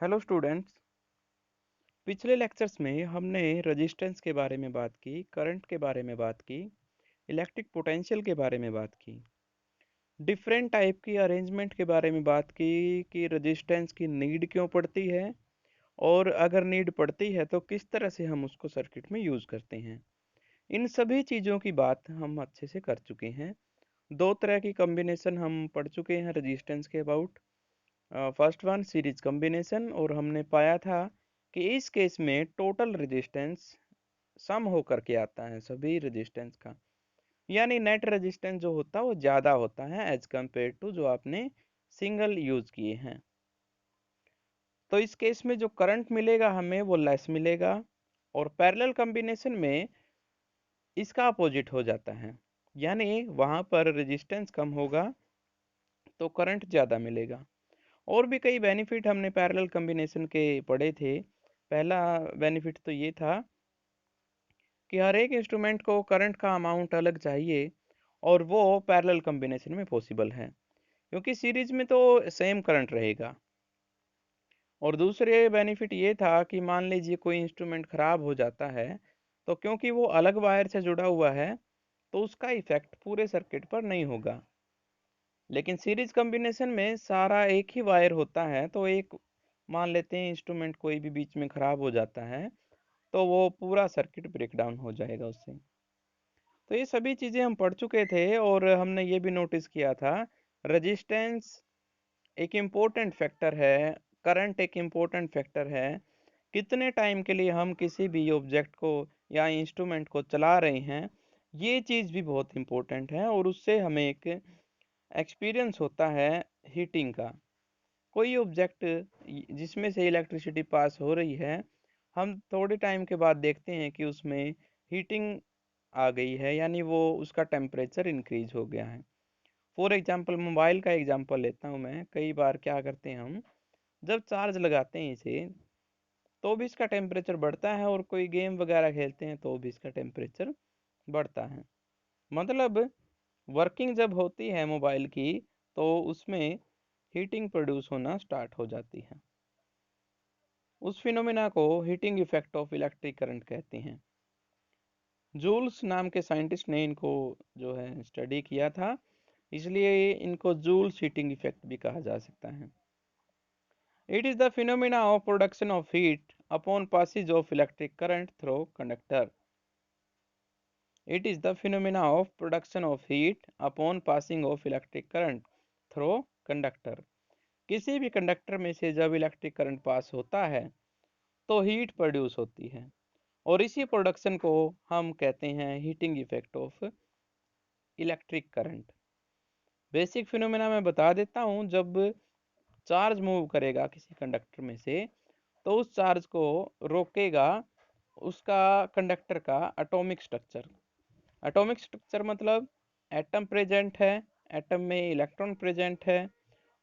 Hello students. पिछले lectures में हमने रेजिस्टेंस के बारे में बात की, करंट के बारे में बात की, इलेक्ट्रिक पोटेंशियल के बारे में बात की, डिफरेंट टाइप की अरेंजमेंट के बारे में बात की कि रेजिस्टेंस की नीड क्यों पड़ती है और अगर नीड पड़ती है तो किस तरह से हम उसको सर्किट में यूज़ करते हैं। इन सभी चीज़ों की बात हम अच्छे से कर चुके हैं। दो तरह की कॉम्बिनेशन हम पढ़ चुके हैं रेजिस्टेंस के about. First one series combination, और हमने पाया था कि इस केस में टोटल रेजिस्टेंस सम होकर के आता है सभी रेजिस्टेंस का, यानी नेट रेजिस्टेंस जो होता है वो ज़्यादा होता है एज कम्पेयर टू जो आपने सिंगल यूज़ किए हैं। तो इस केस में जो करंट मिलेगा हमें वो लेस मिलेगा, और पैरेलल कॉम्बिनेशन में इसका अपोजिट हो जाता है, यानी वहाँ पर रेजिस्टेंस कम होगा तो करंट ज़्यादा मिलेगा। और भी कई बेनिफिट हमने पैरेलल कॉम्बिनेशन के पढ़े थे। पहला बेनिफिट तो ये था कि हर एक इंस्ट्रूमेंट को करंट का अमाउंट अलग चाहिए, और वो पैरेलल कॉम्बिनेशन में पॉसिबल है क्योंकि सीरीज में तो सेम करंट रहेगा। और दूसरे बेनिफिट ये था कि मान लीजिए कोई इंस्ट्रूमेंट ख़राब हो जाता है, तो क्योंकि वो अलग वायर से जुड़ा हुआ है तो उसका इफेक्ट पूरे सर्किट पर नहीं होगा। लेकिन सीरीज कॉम्बिनेशन में सारा एक ही वायर होता है, तो एक मान लेते हैं इंस्ट्रूमेंट कोई भी बीच में ख़राब हो जाता है तो वो पूरा सर्किट ब्रेक डाउन हो जाएगा उससे। तो ये सभी चीज़ें हम पढ़ चुके थे, और हमने ये भी नोटिस किया था रेजिस्टेंस एक इम्पोर्टेंट फैक्टर है, करंट एक इम्पोर्टेंट फैक्टर है। कितने टाइम के लिए हम किसी भी ऑब्जेक्ट को या इंस्ट्रूमेंट को चला रहे हैं, ये चीज़ भी बहुत इम्पोर्टेंट है, और उससे हमें एक एक्सपीरियंस होता है हीटिंग का। कोई ऑब्जेक्ट जिसमें से इलेक्ट्रिसिटी पास हो रही है, हम थोड़े टाइम के बाद देखते हैं कि उसमें हीटिंग आ गई है, यानी वो उसका टेम्परेचर इंक्रीज हो गया है। फॉर एग्जांपल मोबाइल का एग्जांपल लेता हूँ मैं। कई बार क्या करते हैं हम, जब चार्ज लगाते हैं इसे तो भी इसका टेम्परेचर बढ़ता है, और कोई गेम वगैरह खेलते हैं तो भी इसका टेम्परेचर बढ़ता है। मतलब वर्किंग जब होती है मोबाइल की तो उसमें हीटिंग प्रोड्यूस होना स्टार्ट हो जाती है। उस फिनोमेना को heating effect of electric current कहते हैं। जूल्स नाम के साइंटिस्ट ने इनको जो है स्टडी किया था, इसलिए इनको जूल्स हीटिंग इफेक्ट भी कहा जा सकता है। It is the phenomena of production of heat upon passage of electric current through conductor. It is the phenomena of production of heat upon passing of electric current through conductor. किसी भी conductor में से जब electric current pass होता है तो heat produce होती है, और इसी प्रोडक्शन को हम कहते हैं heating effect of electric current. Basic phenomena मैं बता देता हूँ। जब चार्ज मूव करेगा किसी कंडक्टर में से तो उस चार्ज को रोकेगा उसका कंडक्टर का एटॉमिक स्ट्रक्चर। एटॉमिक स्ट्रक्चर मतलब एटम प्रेजेंट है, एटम में इलेक्ट्रॉन प्रेजेंट है,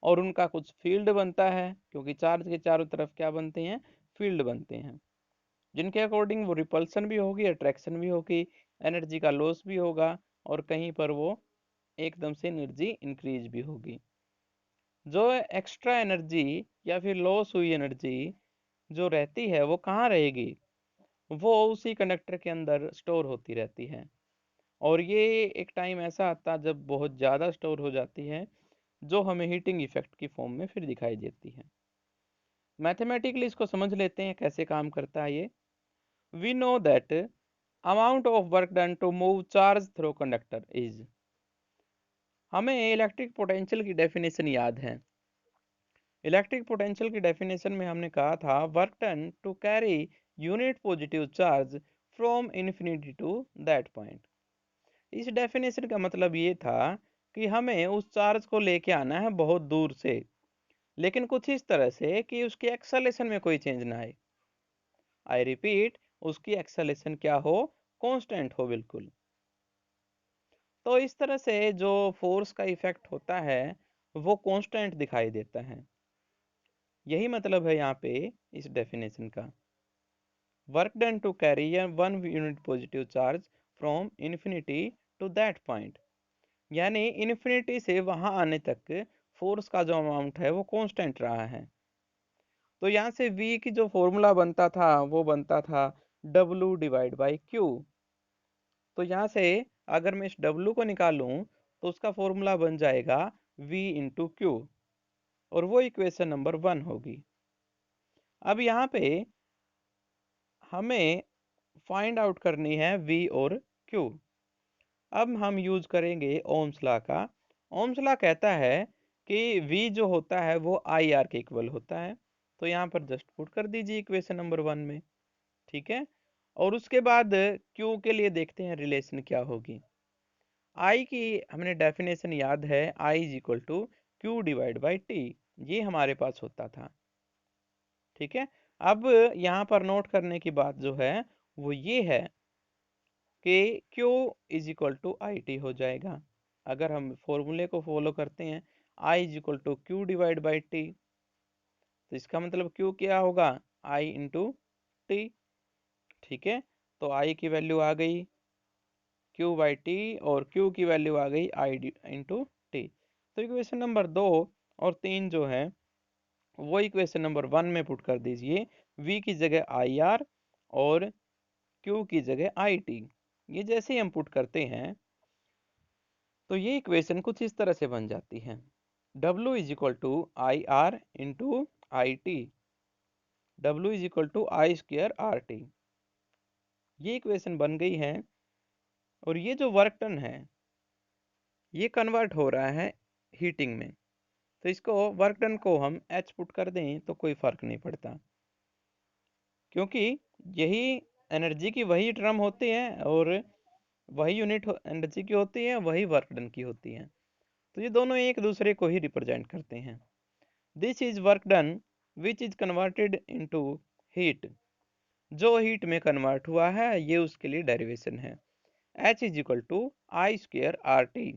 और उनका कुछ फील्ड बनता है, क्योंकि चार्ज के चारों तरफ क्या बनते हैं, फील्ड बनते हैं, जिनके अकॉर्डिंग वो रिपल्सन भी होगी, अट्रैक्शन भी होगी, एनर्जी का लॉस भी होगा, और कहीं पर वो एकदम से एनर्जी इंक्रीज भी होगी। जो एक्स्ट्रा एनर्जी या फिर लॉस हुई एनर्जी जो रहती है वो कहाँ रहेगी, वो उसी कंडक्टर के अंदर स्टोर होती रहती है। और ये एक टाइम ऐसा आता है जब बहुत ज़्यादा स्टोर हो जाती है, जो हमें हीटिंग इफेक्ट की फॉर्म में फिर दिखाई देती है। मैथमेटिकली इसको समझ लेते हैं कैसे काम करता है ये। We know that amount of work done to move charge through conductor is, हमें इलेक्ट्रिक पोटेंशियल की डेफिनेशन याद है। इलेक्ट्रिक पोटेंशियल की डेफिनेशन में हमने कहा था work done to carry unit positive charge from infinity to that point. इस डेफिनेशन का मतलब ये था कि हमें उस चार्ज को लेके आना है बहुत दूर से, लेकिन कुछ इस तरह से कि उसकी एक्सेलेरेशन में कोई चेंज ना आए। आई रिपीट, उसकी एक्सेलेरेशन क्या हो, कांस्टेंट हो बिल्कुल। तो इस तरह से जो फोर्स का इफेक्ट होता है वो कांस्टेंट दिखाई देता है। यही मतलब है यहाँ पे इस डेफिनेशन का। Work done to carry one unit positive charge from infinity to that point, यानी इन्फिनिटी से वहां आने तक फोर्स का जो अमाउंट है वो कांस्टेंट रहा है। तो यहाँ से V की जो फॉर्मूला बनता था वो बनता था W डिवाइड बाई Q। तो यहाँ से अगर मैं इस W को निकालूं तो उसका फॉर्मूला बन जाएगा V इंटू क्यू, और वो इक्वेशन नंबर 1 होगी। अब यहाँ पे हमें फाइंड आउट करनी है V और Q। अब हम यूज करेंगे ओम्स लॉ का। ओम्स लॉ कहता है कि V जो होता है वो IR के इक्वल होता है। तो यहाँ पर जस्ट पुट कर दीजिए इक्वेशन नंबर 1 में। ठीक है, और उसके बाद Q के लिए देखते हैं रिलेशन क्या होगी। I की हमने डेफिनेशन याद है, I is equal to Q divide by T, ये हमारे पास होता था। ठीक है, अब यहाँ पर नोट करने की बात जो है वो ये है कि Q is equal to I T हो जाएगा। अगर हम फॉर्मूले को फॉलो करते हैं, I is equal to Q divide by T, तो इसका मतलब Q क्या होगा, I इंटू टी। ठीक है, तो I की वैल्यू आ गई Q बाई टी, और Q की वैल्यू आ गई I इंटू टी। तो इक्वेशन नंबर 2 और 3 जो है वो इक्वेशन नंबर 1 में पुट कर दीजिए। V की जगह IR और Q की जगह IT। ये जैसे ही हम पुट करते हैं तो ये इक्वेशन कुछ इस तरह से बन जाती है। W is equal to I R into I T, W is equal to I square R T. ये इक्वेशन बन गई है, और ये जो वर्क डन है ये कन्वर्ट हो रहा है हीटिंग में। तो इसको वर्क डन को हम H पुट कर दें तो कोई फर्क नहीं पड़ता, क्योंकि यही एनर्जी की वही टर्म होती है, और वही यूनिट एनर्जी की होती है, वही वर्क डन की होती है। तो ये दोनों एक दूसरे को ही रिप्रेजेंट करते हैं। This is work done which is converted into heat. जो हीट में कन्वर्ट हुआ है ये उसके लिए डेरिवेशन है। H is equal to I square R T.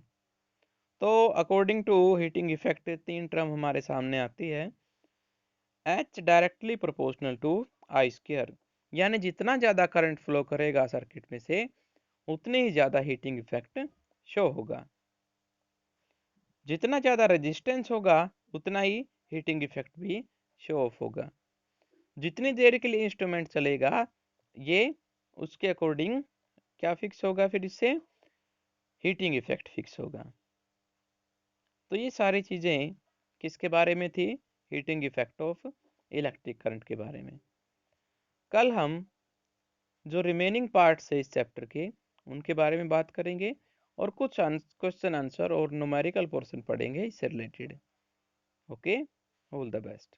तो according to heating effect 3 term हमारे सामने आती है। H directly proportional to I square, यानी जितना ज़्यादा करंट फ्लो करेगा सर्किट में से उतने ही ज़्यादा हीटिंग इफेक्ट शो होगा। जितना ज़्यादा रेजिस्टेंस होगा उतना ही हीटिंग इफेक्ट भी शो ऑफ होगा। जितनी देर के लिए इंस्ट्रूमेंट चलेगा ये उसके अकॉर्डिंग क्या फिक्स होगा, फिर इससे हीटिंग इफेक्ट फिक्स होगा। तो ये सारी चीज़ें किसके बारे में थी, heating effect of electric current के बारे में। कल हम जो रिमेनिंग पार्ट्स है इस चैप्टर के उनके बारे में बात करेंगे, और कुछ क्वेश्चन आंसर और न्यूमेरिकल पोर्शन पढ़ेंगे इससे related. Okay, all the best.